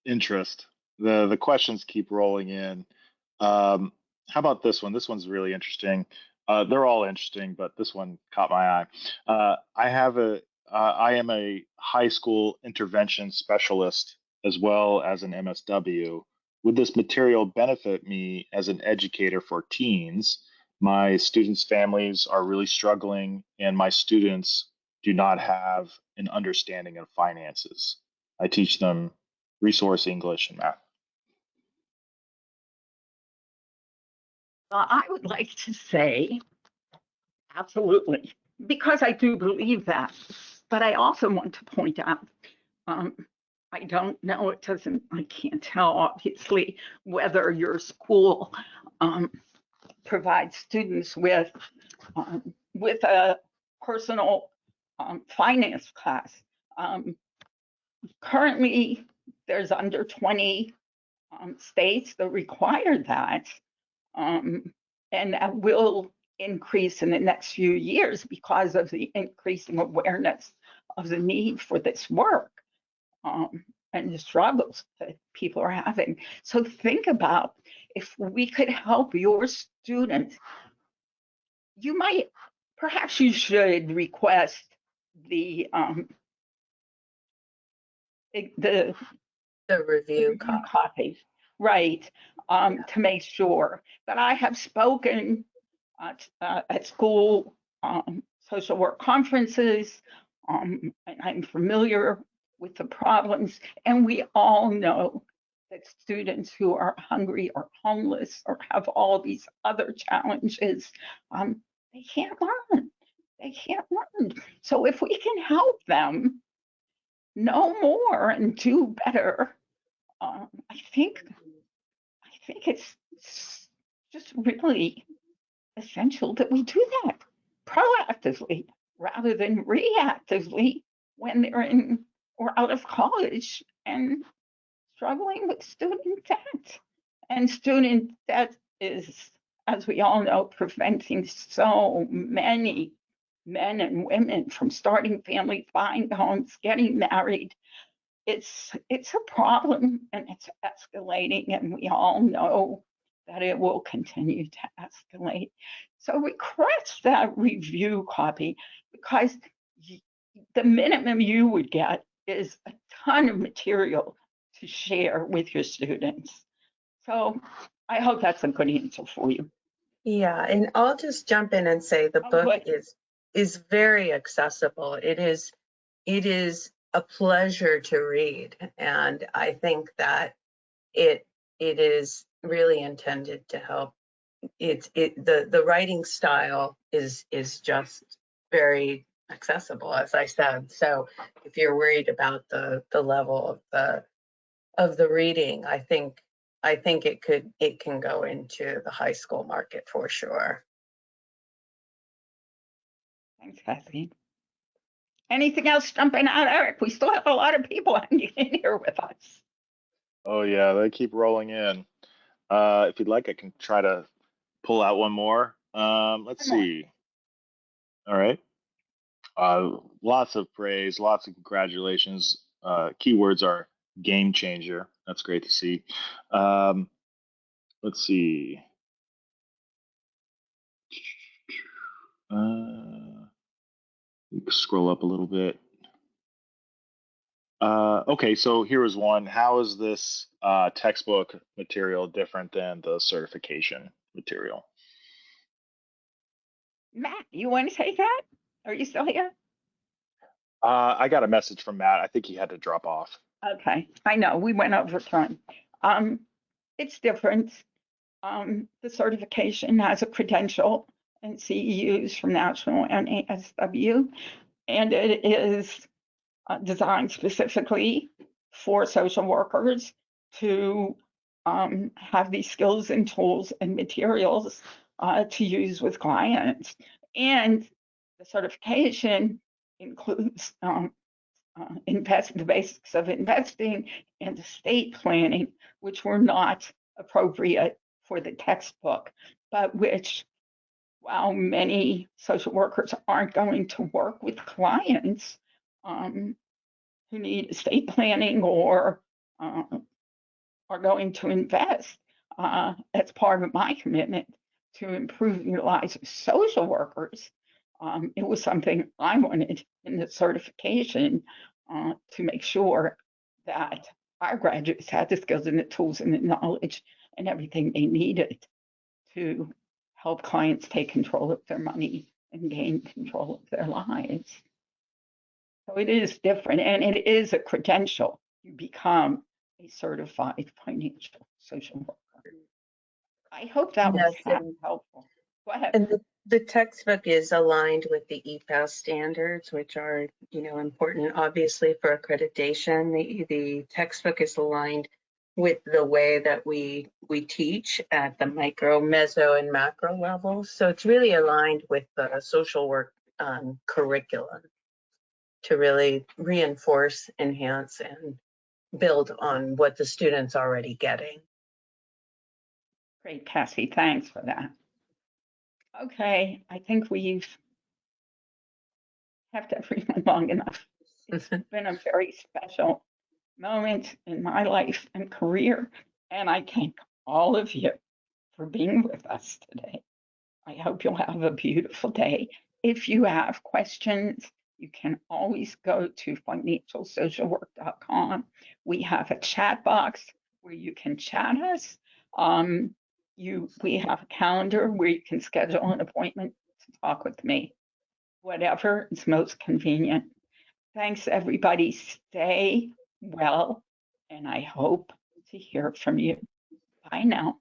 interest. The questions keep rolling in. How about this one? This one's really interesting. They're all interesting, but this one caught my eye. I am a high school intervention specialist as well as an MSW. Would this material benefit me as an educator for teens? My students' families are really struggling, and my students do not have an understanding of finances. I teach them resource English and math. I would like to say absolutely, because I do believe that. But I also want to point out, um, I don't know, I can't tell, obviously, whether your school um, provides students with a personal finance class. Um, Currently, there's under 20 states that require that, um, and that will increase in the next few years because of the increasing awareness of the need for this work, and the struggles that people are having. So think about, if we could help your students, you might, perhaps you should request the the the review review copy, right? To make sure. But I have spoken at school social work conferences, and I'm familiar with the problems. And we all know that students who are hungry or homeless or have all these other challenges, they can't learn. They can't learn. So if we can help them know more and do better, I think it's just really essential that we do that proactively rather than reactively when they're in or out of college and struggling with student debt. And student debt is, as we all know, preventing so many men and women from starting families, buying homes, getting married. It's a problem, and it's escalating, and we all know that it will continue to escalate. So request that review copy, because the minimum you would get is a ton of material to share with your students. So I hope that's a good answer for you. yeah, and I'll just jump in and say the Oh, book good. is very accessible. It is a pleasure to read, and I think that it is really intended to help. The writing style is just very accessible, as I said. So if you're worried about the level of the reading, I think it can go into the high school market for sure. Thanks, Kathy. Anything else jumping out, Eric? We still have a lot of people hanging in here with us. Oh yeah, they keep rolling in. If you'd like, I can try to pull out one more. Let's Come on. see. All right. Lots of praise, lots of congratulations. Keywords are game changer. That's great to see. Um, let's see. Scroll up a little bit. Okay, so here is one. How is this textbook material different than the certification material? Matt, you want to take that? Are you still here? I got a message from Matt. I think he had to drop off. Okay, I know we went over time. Um, it's different. The certification has a credential and CEUs from National NASW, and it is designed specifically for social workers to have these skills and tools and materials to use with clients. And the certification includes the basics of investing and estate planning, which were not appropriate for the textbook, but which while many social workers aren't going to work with clients who need estate planning or uh, are going to invest, as part of my commitment to improve the lives of social workers. It was something I wanted in the certification to make sure that our graduates had the skills and the tools and the knowledge and everything they needed to help clients take control of their money and gain control of their lives. So it is different, and it is a credential. You become a certified financial social worker. I hope that was Yes, and helpful. Go ahead. And the textbook is aligned with the EPAS standards, which are, important, obviously, for accreditation. The textbook is aligned with the way that we teach at the micro, mezzo, and macro levels. So it's really aligned with the social work curriculum to really reinforce, enhance, and build on what the student's already getting. Great, Cassie. Thanks for that. Okay, I think we've kept everyone long enough. It's been a very special moment in my life and career, and I thank all of you for being with us today. I hope you'll have a beautiful day. If you have questions, you can always go to financialsocialwork.com. We have a chat box where you can chat us. We have a calendar where you can schedule an appointment to talk with me, whatever is most convenient. Thanks, everybody. Stay well, and I hope to hear from you. Bye now.